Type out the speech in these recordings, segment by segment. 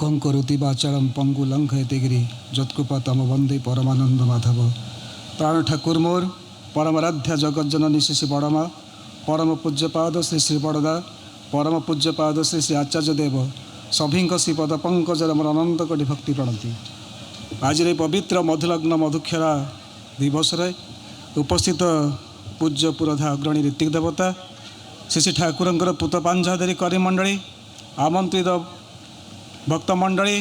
मूकं करोति वाचालं पंगु लंघयते गिरि यत्कृपातम वंदे परमानंद माधव। प्राण ठाकुर मोर परमराध्या जगज्जननी श्री श्री बड़मा परम पूज्यपाद श्री श्री बड़दा परम पूज्यपाद श्री श्री आचार्य देव सभी श्रीपद पंकजर मोर अनंत कोटि भक्ति प्रणति। आज पवित्र मधुलग्न मधुक्षरा दिवस उपस्थित पूज्य पुरोधा अग्रणी ऋतिक देवता श्री श्री ठाकुर पुत पांझाधारी करिमंडली आमंत्रित भक्त मंडली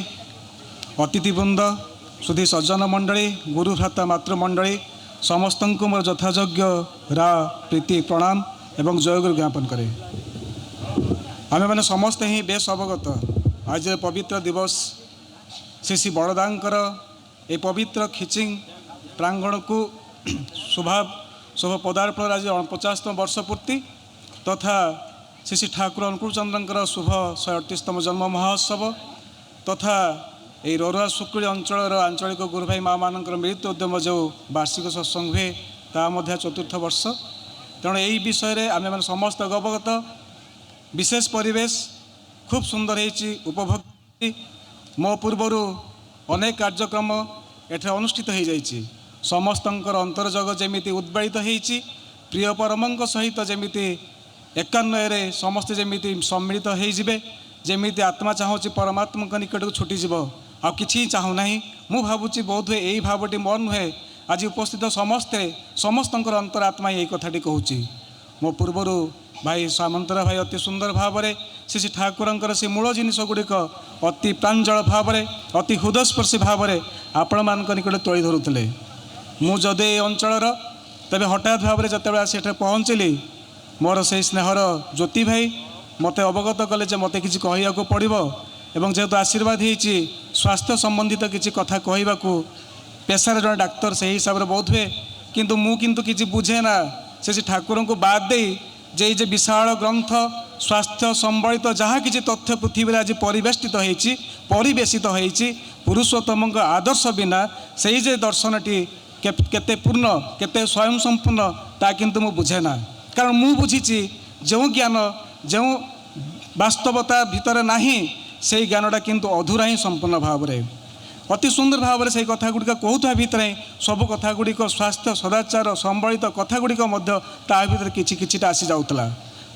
अतिथिवृंद सुधी सज्जन मंडली गुरु भ्राता मातृमंडली समस्त को मोर यथायोग्य रा प्रीति प्रणाम एवं जयगुरु ज्ञापन करे। आमे माने समस्त ही बेस अवगत आज पवित्र दिवस श्री श्री बड़दांकर ए पवित्र खिचिंग प्रांगण को शुभ पदार्पण आज 50तम वर्ष पूर्ति तथा श्री श्री ठाकुर अनुकूल चंद्र शुभ 138तम जन्म महोत्सव तथा ये रोरुआ सुकुड़ी अंचल आंचलिक गुरु भाई माँ मान मिलित उद्यम जो वार्षिक सत्संग हुए ता चतुर्थ वर्ष। तेणु यही विषय आम मैंने समस्त अवगत विशेष परिवेश खूब सुंदर होती उपभोग मो पूर्वर अनेक कार्यक्रम एठे अनुष्ठित हो जाइए समस्तंकर अंतर्जग जमी उद्वेलित होती प्रिय परमंक सहित जमी एकान्वय समस्ते जमी सम्मिलित होइजिबे जमी आत्मा चाहूँगी परमात्मा निकट को छुटीज आ कि चाहूना मु भावुची बहुत हुए यही भावटी मोर नुहे आज उपस्थित समस्ते समस्त अंतरात्मा यही कथाटी कहूँ मो पूर्वर भाई सामंतरा भाई अति सुंदर भाव में श्री श्री ठाकुर से मूल जिनिस गुड़िक अति प्रांजल भाव में अति हृदयस्पर्शी भाव में आपण मान निकट तोली धरुले मुझे अंचल तेज हठात भाव में जिते आसी पहुँचली मोर से स्नेहर ज्योति भाई मते अवगत कले जे मते किसी कहवाक पड़ो एवं जेहेतु आशीर्वाद होती स्वास्थ्य संबंधित किसी कथा कहवाक पेशार जन डाक्तर से हिसाब से बहुत हुए किंतु मु किंतु किसी बुझे ना से ठाकुर को बाद दे जे विशाल ग्रंथ स्वास्थ्य संबलित जहाँ किसी तथ्य पृथ्वी आज परिवेशित होती पुरुषोत्तम आदर्श बिना से जे दर्शनटी केते पूर्ण केते स्वयं संपूर्ण ता किंतु मु बुझे ना कारण मु बुझी जो ज्ञान जो वास्तवता भितर नाही से ज्ञानटा किंतु अधूरा ही संपूर्ण भाव में अति सुंदर भाव में से कथा गुड़िक कहता भितर सब कथा गुड़िक स्वास्थ्य सदाचार संबलित कथा गुड़िक ता भर कि आसी जाऊला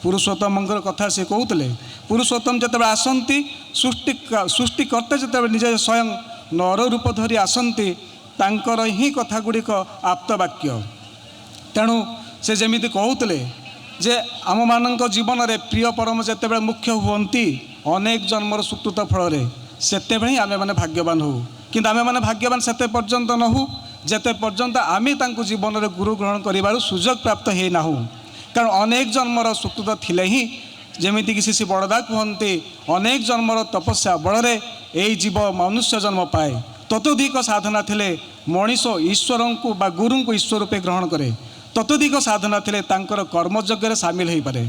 पुरुषोत्तम कथा से कहते पुरुषोत्तम जिते आसती सृष्टिकर्ता जिते निजे स्वयं नर रूप धरी आसती तांकर ही कथा गुड़िक आप्तवाक्य तेणु से जमी कहते जे आम मान जीवन में प्रिय परम जिते मुख्य हुंती अनेक जन्मर सुकृत फल से आमे मैंने भाग्यवान हो कि आमे मैंने भाग्यवान से पर्यंत न हो जेते पर्यंत आमे तांको जीवन में गुरु ग्रहण कर सुजोग प्राप्त है ना कारण अनेक जन्मर सुकृत थिले ही जमीती श्री श्री बड़दा कहते अनेक जन्मर तपस्या बल यही जीव मनुष्य जन्म पाए ततोधिक साधना थिले मनीष ईश्वर को बा गुरु को ईश्वर रूपे ग्रहण करे ततोधिक साधना थिले तांकर कर्मयज्ञ सामिल हो पारे।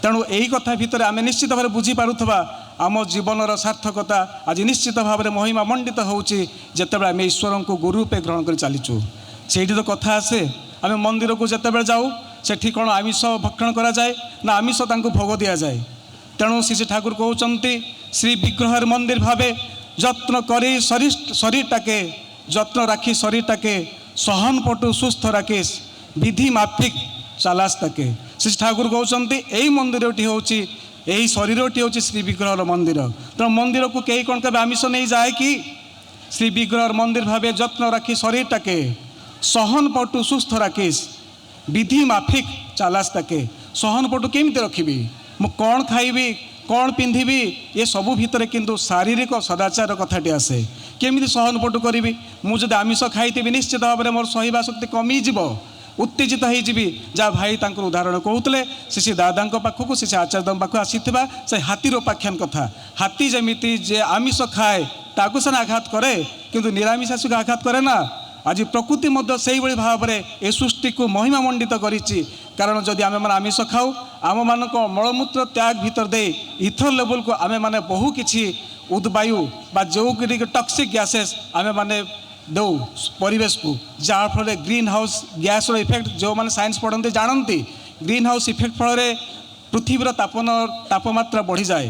तेणु यही कथा भितर आम निश्चित भाव बुझीपारुवा आम जीवनर सार्थकता आज निश्चित भाव में महिमा मंडित होची जितेबाला आम ईश्वर को गुरु रूपे ग्रहण कर चलीचु से तो कथा आसे आम मंदिर को जितेबाला जाऊ सेठी कौन आमिष भक्षण करा जाए ना आमिष तांको भोग दि जाए। तेणु श्री श्री ठाकुर कहते श्री विग्रह मंदिर भावे जत्न करी शरीरटाके जत्न राखी शरीरटाके सहन पटु सुस्थ राखी विधि माफिक चालास ताके श्री ठाकुर कहते यही मंदिरटी हूँ यही शरीरटी हूँ श्री विग्रह मंदिर। तेणु मंदिर को कई कौन के आमिष नहीं जाए कि श्री विग्रह मंदिर भावे जत्न राखी शरीरटाके सहन पटु सुस्थ राखी विधि माफिक चालास ताके सहन पटु केमती रखी मु कौन खाइबी कौन पिंधिबी ये सबू भितर किंतु शारीरिक सदाचार कथाटी आसे केमिति सहन पटु करी मुझे आमिष खाई निश्चित भाव में मोर सहिबा शक्ति कमीज उत्तेजित होजी जहाँ भाई तांकर उदाहरण कहते श्री दादा पाखक श्री आचार्य पाख आसी से हाथीर उपाख्यान कथा हाथी जमीती जे आमिष खाए ताकू से आघात करे किंतु निरामिष आशिक आघात करे ना आज प्रकृति से भाव में ए सृष्टि को महिमा मंडित करिछि कारण जदि आमे माने आमिष खाऊ आम मान मलमूत्र त्याग भीतर दे इथर लेवल को आमे माने बहु किछि उद्वायु बा जो टॉक्सिक गैसेस आमे माने दो परिवेश को जहाँ फल ग्रीन हाउस गैस इफेक्ट जो मैंने साइंस पढ़ते जानती ग्रीन हाउस इफेक्ट फल पृथ्वीर तापमात्रा बढ़ी जाए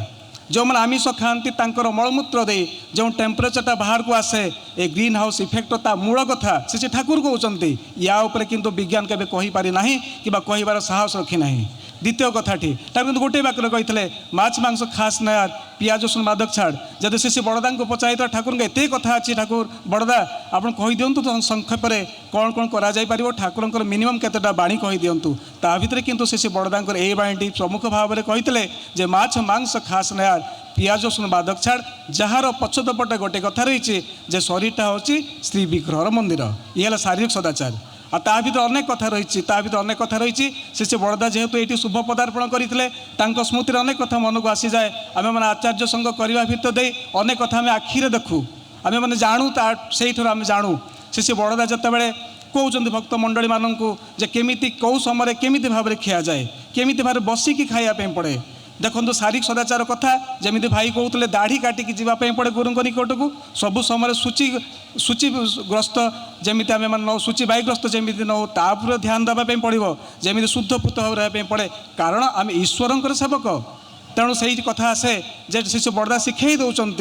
जो मैंने आमिष खाती मलमूत्र दे जो टेम्परेचरटा बाहर को आसे ए ग्रीन हाउस इफेक्ट ता मूल कथा से ठाकुर कहते या किंतु विज्ञान केबे कहि पारि नाही कि कहबार साहस रखी नाही। द्वितीय कथाटी ठाकुर गोटे वाक्य कही माछ मांस खास ना यार पियाज रसुन मादक छाड़ जब से बड़दा को पचाई तो ठाकुर एत कथा अच्छी ठाकुर बड़दा आप कही दिंतु तो संक्षेप में कौन कौन कर ठाकुर मिनिमम केतेटा बाणी कही दिंतु ता भितर किंतु से बड़दा ए बाणीटी प्रमुख भाव में कहते जे माछ मांस खास ना यार पियाज रसुन मादक छाड़ जार पछदपटे गोटे कथा रही जे शरीरटा हूँ श्री विग्रहर मंदिर ये है शारीरिक सदाचार आ ता भीतर अनेक कथा रही अनेक कथा रही से बड़दा जेहेतु ये शुभ पदार्पण करते स्मृति अनेक कथा मन को आसी जाए आम मैंने आचार्य संग करने भितर दे अनेक कथा आम आखिरे देखू आम मैंने जानू से आम जानू से बड़दा जिते कहते भक्त मंडली मानक जे केमी कौ समय केमी भाव में खिया जाए केमी भाव बसिकी खायापी पड़े देखो शारीरिक सदाचार कथा जमी भाई कहते दाढ़ी काटिकी जावाई पड़े गुरु निकट को सब समय सूचीग्रस्त जमी आम मान नौ सूचीवाईग्रस्त जमी नौ तापर ध्यान देवाई पड़ो जमी शुद्ध पूत भाव रहा पड़े कारण आम ईश्वर सेवक तेणु से कथा आसे जे बड़दा शिखई दौरान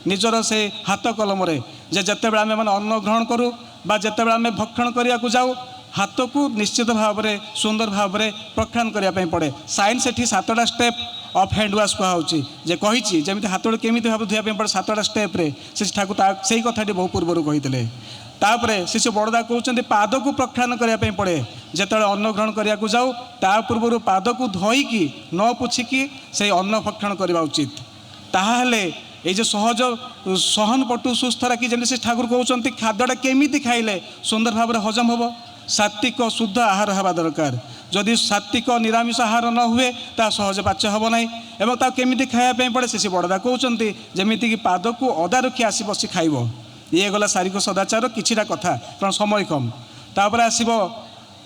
निजर से हाथ कलम जिते आम मैंने अन्न ग्रहण करूँ जिते आम भक्षण करने को जाऊ हाथ को निश्चित भाव में सुंदर भाव में प्रक्षालन करने पड़े साइंस एटी 7टा स्टेप अफ हैंड वाश कहुच्छी जे कही जमी हाथ केमी भाव धोया पड़े 7टा स्टेप्रे से ठाकुर से कथाटी बहु पूर्वर कही तापर से बड़दा कहते पाद को प्रक्षालन करने पड़े जिते अन्न ग्रहण करने को जाऊ ता पूर्व पाद को धोईकी न पोछिकी से अन्न भक्षण करवा उचित ताहले ये जो सहज सहन पटु सुस्थ रखी जमी से ठाकुर कहते खाद्यटा केमी खाइले सुंदर भाव में हजम हम सात्विक शुद्ध आहार हवा दरकार जदि सात्विक निरामिष आहार न हुए ता सहज पाच्य हम ना एवं केमी खायापी पड़े से बड़दा कहते जमीक पाद को अदा रखी आसी बसी खाइब ये गला शारीरिक सदाचार किछिटा कथा कारण समय कम तापर आसिब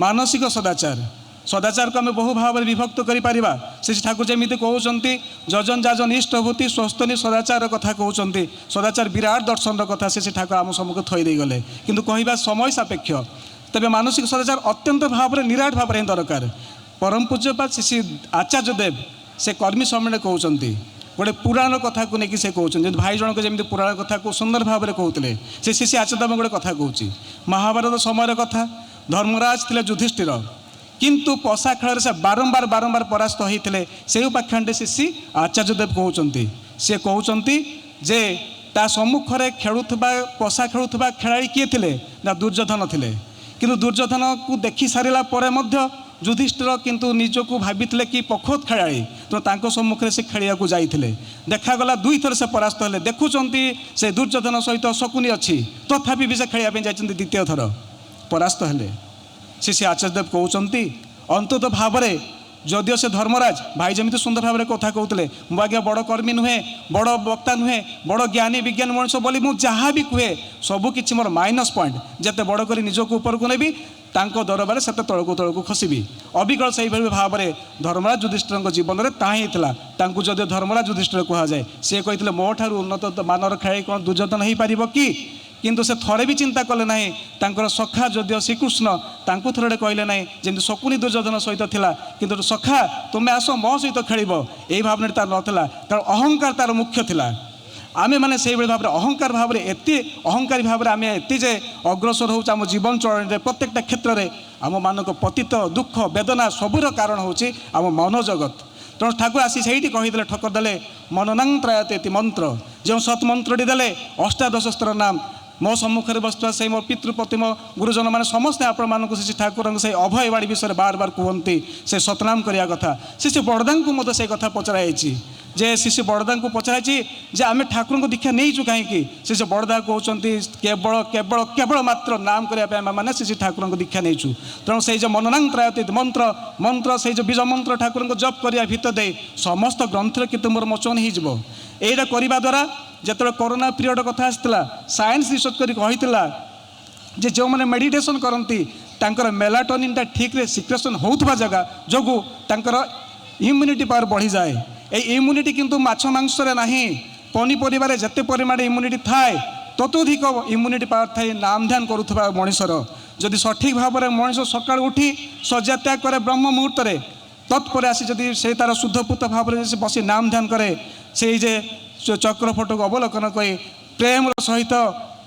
मानसिक सदाचार सदाचार को आम बहु भाव में विभक्त करा से ठाकुर जमी कहते जजन जाजन इष्टभूति स्वस्तनी सदाचार कथा कहते सदाचार विराट दर्शन कथा से ठाकुर आम सम्मुख थईदे गले किंतु कहवा समय सापेक्ष तेज मानसिक सदाचार अत्यंत भाव में निराट भाव में दरकार परम पूज्यपाद श्री आचार्य देव से कर्मी सम्मेलन कहते गोटे पुराण कथा को लेकिन से कहते भाई जनक जमी पुराण कथा को सुंदर भाव में कहते से श्री आचार्य देव गोटे कथा कहूँ महाभारत समय कथा धर्मराज थे युधिष्ठिर किंतु पशा खेल से बारंबार बारंबार परास्त होते से उपाख्यान श्री आचार्य देव कहते सी कहते जे ता सम्मुख में खेलुवा पशा खेलुवा खेलाड़ी किए थे ना दुर्योधन थे किंतु दुर्योधन को देखी सारा पर युधिष्ठिर किंतु निजको भाभी कि पखोत खेलाड़ी तो सम्मुख से खेलिया को जाइए देखागला दुई थर से परास्त हेले देखुंत से दुर्योधन सहित शकुनी अच्छी तथापि भी से खेलिया जाइए द्वितीय थर परास्त हेले श्री आचार्यदेव कहते अंतत भाव में जदिओ से धर्मराज भाई जमी सुंदर भाव में कथा कहते मु आज्ञा बड़ कर्मी नुहे बड़ वक्ता नुहे बड़ ज्ञानी विज्ञान मनुष्य बोली मुझे जहाँ भी कहे सबकि मोर माइनस पॉइंट जिते बड़ कर निजक ऊपर को नेबी दरबार से तलू खसबी अविकल से भाव में धर्मराज युधिष्ठिर जीवन में ताही जदि धर्मराज युधिष्ठिर कहुए सी कहते मो ठार उन्नत मानर खेल कौन दुर्योधन हो पार कि किंतु से थरे भी चिंता कले ना सखा जदिओ श्रीकृष्ण थोड़े कहले ना जमी शकुनी दुर्योधन सहित थिला किंतु सखा तुम्हें आस मो सहित खेल यही भावना तार नाला कारण अहंकार तार मुख्य थिला आमे माने से भाव में अहंकार भाव में एत अहंकारी भाव में आम एत जे अग्रसर हो जीवन चरण प्रत्येकटा क्षेत्र में आम मानक पतित दुख वेदना सबूर कारण होची आम मन जगत तेणु ठाकुर आसी से कहीदे ठकर देले मननांग त्रायते मंत्र जो सत् मंत्रटी देले अष्टादश स्तर नाम मो सम्मुखें बसुआ से मो पितृप्रतिम गुरुजन मैंने समस्ते आपण मानक से ठाकुर से अभय बाड़ी विषय बार बार कहते से सतनाम करने कथा से बड़दा को मत से कथा पचराई जे श्री बड़दा को पचराई जे आम ठाकुर को दीक्षा नहीं कहीं से बड़दा कहते केवल केवल केवल मात्र नाम करने मैंने श्री ठाकुर को दीक्षा नहीं तेणु से मननांग त्रायते मंत्र मंत्र से बीज मंत्र ठाकुर को जप करने भितर दे समस्त ग्रंथर कितु मोर मोचन हो यहीटा करने द्वारा जिते कोरोना पीरियड कथा आसाला साइंस रिसर्च कर जो मैंने मेडिटेशन करती मेलाटोनिनटा ठीक रे सिक्रेशन होता जगह जो इम्यूनिटी पावर बढ़ी जाए ये इम्यूनिटी किंतु माछ मांस ना पनीपरिवार जिते परिमाण इम्यूनिटी थाए ततोधिक इम्यूनिटी पावर थाए नाम ध्यान करुवा मनीषर जदि सठिक भाव में मनीष सका उठी शज्या त्याग करे ब्रह्म मुहूर्त तत्पर आसी जदि से तार शुद्धपूत भाव में बसी नाम ध्यान करे से जे चक्रफटक अवलोकन करी प्रेम सहित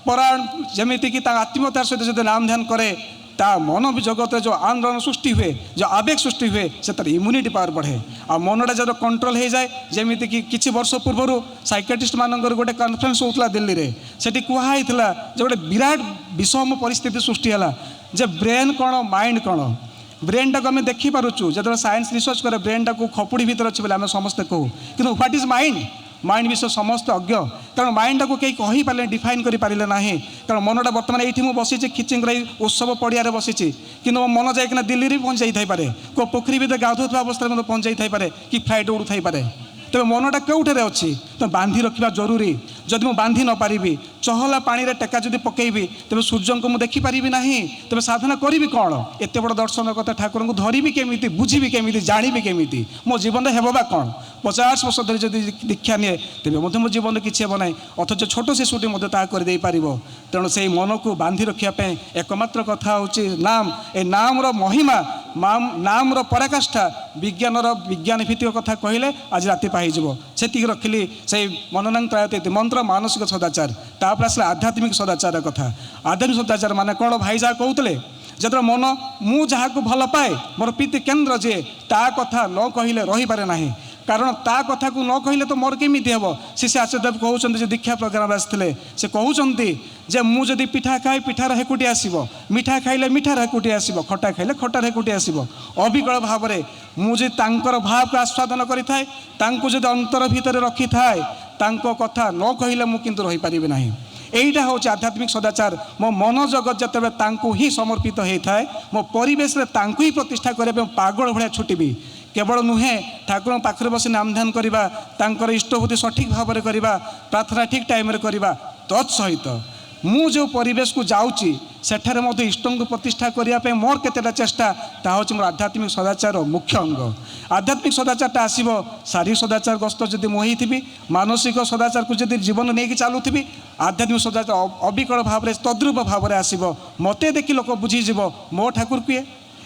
परायण जमीक आत्मीयतार सहित जो नाम ध्यान करे ता मन भी जगत जो आंदोलन सृष्टि हुए जो आवेग सृष्टि हुए से तार इम्यूनिटी पावर बढ़े आ मनटा जो कंट्रोल हो जाए जमीक कि वर्ष पूर्व साइकेट्रिस्ट मानकर गोटे कॉन्फ्रेंस होता दिल्ली में सेठी कहुई जो गोटे विराट विषम परिस्थिति सृष्टि है जे ब्रेन कौन माइंड कौन ब्रेन टाक आम देखिपुँ जो साइंस रिसर्च करे ब्रेन टाक खपुड़ी भर अच्छे बोले आम समस्ते कहूँ कि व्हाट इज माइंड माइंड विषय समस्त अज्ञ कारण माइंड टाक कहीं कहींपारे डिफाइन करें ना कारण मनटा बर्तमान ये मुझे बसी खिचिंग उत्सव पड़िया बसी कि मो मन जाइना दिल्ली भी पहुँच जाइए को पोखरी भी गाधुवा अवस्था में पहुँच जाइए कि फ्लाइट उड़ू थाईपे तेज मनटा कौटे अच्छी तो बांधि रखा जरूरी जदि मुझे बांधि न पारि चहला पानी रे टेका जदि पकेबी तेज सूर्य को मुझे देखिपारि ना तेज साधना करी कौन एत बड़ दर्शन कथा ठाकुर को धरबी केमी बुझी केमी जानी केमी मो जीवन में हेबा कौन 50 वर्ष धरी जदि दीक्षा निए तेज मो जीवन किसी हे ना अथच छोट शिशुटी करदे पार तेणु से मन को बांधि रखापी एकमात्र कथा हूँ नाम ए नाम महिमा नाम पराकाष्ठा विज्ञान भित्तिक कथा कहले आज राति पाइब से रखिली से मननांग मंत्र मानसिक सदाचार तापर आसले आध्यात्मिक सदाचार कथा आध्यात्मिक सदाचार माने कौन भाई जहाँ कहते जो मन मु जहाँ को भल पाए मोर प्रीति केन्द्र जे ता कथा न कहले रही पारे ना कारण ता कथा को न कहले तो मोर केमी हम शिष्य आचार्यदेव कहते दीक्षा प्रोग्राम आसते से कहते जे मुझे पिठा खाए पिठार हेकुटी आसब मिठा खाइले मिठार हेकुटी आसब खटा खाइले खटार हेकुटी आसब अविकल भाव में मुझे भाव को आस्वादन करें अंतर भितर रखी थाए कथा न कहले मुझे रही पारि ना यहीटा हूँ आध्यात्मिक सदाचार मो मन जगत जिते ही समर्पित होता है मो परिवेश ही प्रतिष्ठा करने पागल भाया छुटबी केवल नुहे ठाकुर पाखे बस नाम ध्यान करवा इष्टभूति सठिक भाव में करवा प्रार्थना ठीक टाइम करवा तत्सहित मु जो परिवेश को जाऊँगी सेठारे मध्य इष्ट को प्रतिष्ठा करने मोर केतेटा चेष्टा ता हूँ मोर आध्यात्मिक सदाचार मुख्य अंग आध्यात्मिक सदाचारटा आसब शारीरिक सदाचार ग्रस्त जब मुझी मानसिक सदाचार को जब जीवन नहीं चलुथी आध्यात्मिक सदाचार अविकल भाव में तद्रूप भाव में आसब मत देखि लोक बुझीज मो ठाकुर किए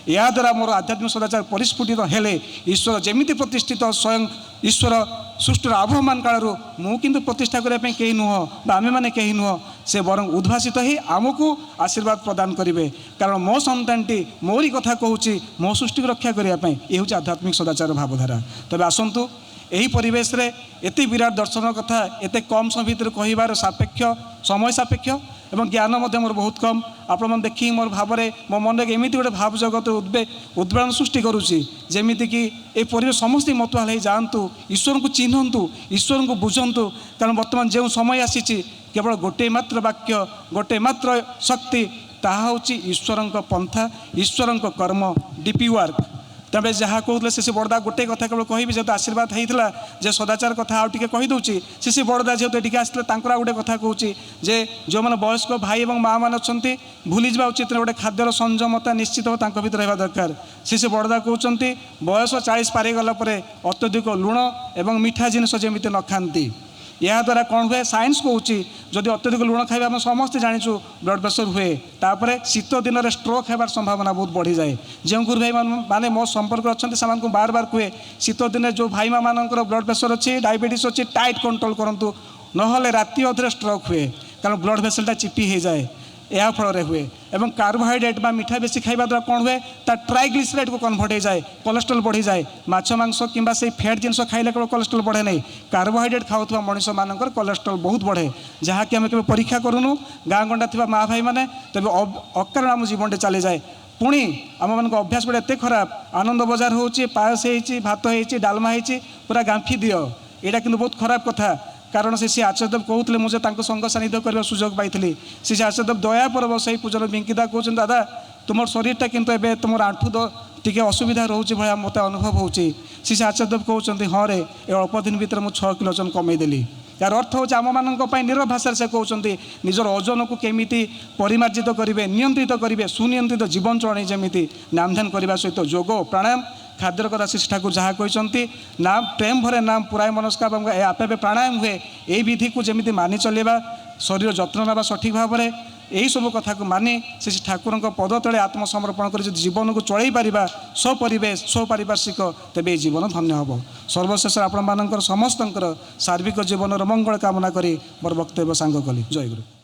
या द्वारा मोर आध्यात्मिक सदाचार परिस्फुटित हेले ईश्वर जमीती प्रतिष्ठित स्वयं ईश्वर सृष्टिर आबहमान कालू मुझे प्रतिष्ठा करने कहीं नुह आमे मैंने कहीं नुह से बर उद्भासित ही आमको आशीर्वाद प्रदान करेंगे कारण मो सन्तानटी मोरी कथा कहूँ मो सृष्टि को रक्षा करने ये हूँ आध्यात्मिक सदाचार भावधारा तबे आसतु यही परिवेश रे एते विराट दर्शन कथा एते कम समय भितर कहिबार सापेक्ष समय सापेक्ष एवं ज्ञान मोर बहुत कम आपण देखी मोर भाव में मो मन एमती गोटे भाव जगत उद्वेलन सृष्टि करुच्ची जमीक ये परिवेश समस्ते मतवाल हो जातु ईश्वर को चिन्हतु ईश्वर को बुझंतु कारण बर्तमान जो समय आसी केवल गोटे मात्र वाक्य गोटे मात्र शक्ति ताहा हूँ ईश्वर पंथा ईश्वर कर्म डीपी वर्क तबे जहाँ कहते से बड़दा गोटे कथा केवल कहि जो आशीर्वाद होता जे सदाचार कथा आउ टे कहीदे से बड़दा जेहतु ये आसते गोटे कथा कहूँ जे जो मैंने वयस्क भाई और माँ मैंने अच्छा भूली जा उचित गोटे खाद्यर संयमता निश्चित भाव भर रहा दरकार से बड़दा कहते बयस 40 पारि गला अत्यधिक लुण और मीठा जिनस जमी न खाती या द्वारा कौन हुए साइंस कहूँ जदि अत्यधिक लुण खाଇବା आम समस्ते जाचु ब्लड प्रेसर हुए तापर शीत दिन में स्ट्रोक होबार संभावना बहुत बढ़ी जाए जो गुरु भाई माने मो संपर्क अच्छा से बार बार कहे शीत दिन जो भाई मान ब्लड प्रेसर अच्छी डायबिटीज अच्छी टाइट कंट्रोल करूँ ना राति अधे स्ट्रोक हुए कारण ब्लड भेसलटा चिपी हो जाए या फल हुए एवं कार्बोहाइड्रेट बा मीठा बेसी खाइबा द्वारा कौन हुए ट्राइग्लिसराइड को कन्वर्ट हो जाए कोलेस्ट्रॉल बढ़ी जाए माछ मांस किंबा से फैट जिनस खाइले केवल कोलेस्ट्रॉल बढ़े नहीं कार्बोहाइड्रेट खाऊा मनीष मानकर कोलेस्ट्रॉल बहुत बढ़े जहाँकि आम के परीक्षा करूँ गाँ गंडा थी माँ भाई मैंने तेज अकारण आम जीवन चली जाए पुणी आम मान अभ्यास गुड़ा एत खराब आनंद बजार हो पायस हो भात हो डालमा हो पूरा गांफी दियो यहाँ कि बहुत खराब कथा कारण से आचार्यदेव कहते मुझे संग सानिध्य करने सुजोग पाई से आचार्यदेव दया पर बसई पूजन बिंकिदा कहते दादा तुम शरीरटा किंतु एबे तुम आंठू टी असुविधा रोचे भाया मत अनुभव होची से आचार्यदेव कहते हाँ रे ये अल्प दिन भर मुझे 6 किलो ओजन कमेदेली यार अर्थ हो आम मान निरव भाषा से कहते निजर ओजन को केमी परिमार्जित करेंगे नियंत्रित करेंगे सुनियंत्रित जीवन चलने जमी नाम ध्यान करने सहित जोग प्राणायाम खाद्यर कथा श्री ठाकुर जहाँ कहते नाम प्रेम भरे नाम पुराय मनस्का आपे प्राणायाम हुए यही विधि को जमी मानि चलवा शरीर जत्न ना सठिक भाव में यही सब कथा को मानि श्री ठाकुर पद तले आत्मसमर्पण कर जीवन को चलई पारिबा स्वपरिवेश स्वपारिपार्श्विक तेबे जीवन धन्य हम। सर्वशेष आपण मानकर समस्तंकर सार्विक जीवन मंगल कामना करी मोर वक्तव्य सांग कली। जय गुरु।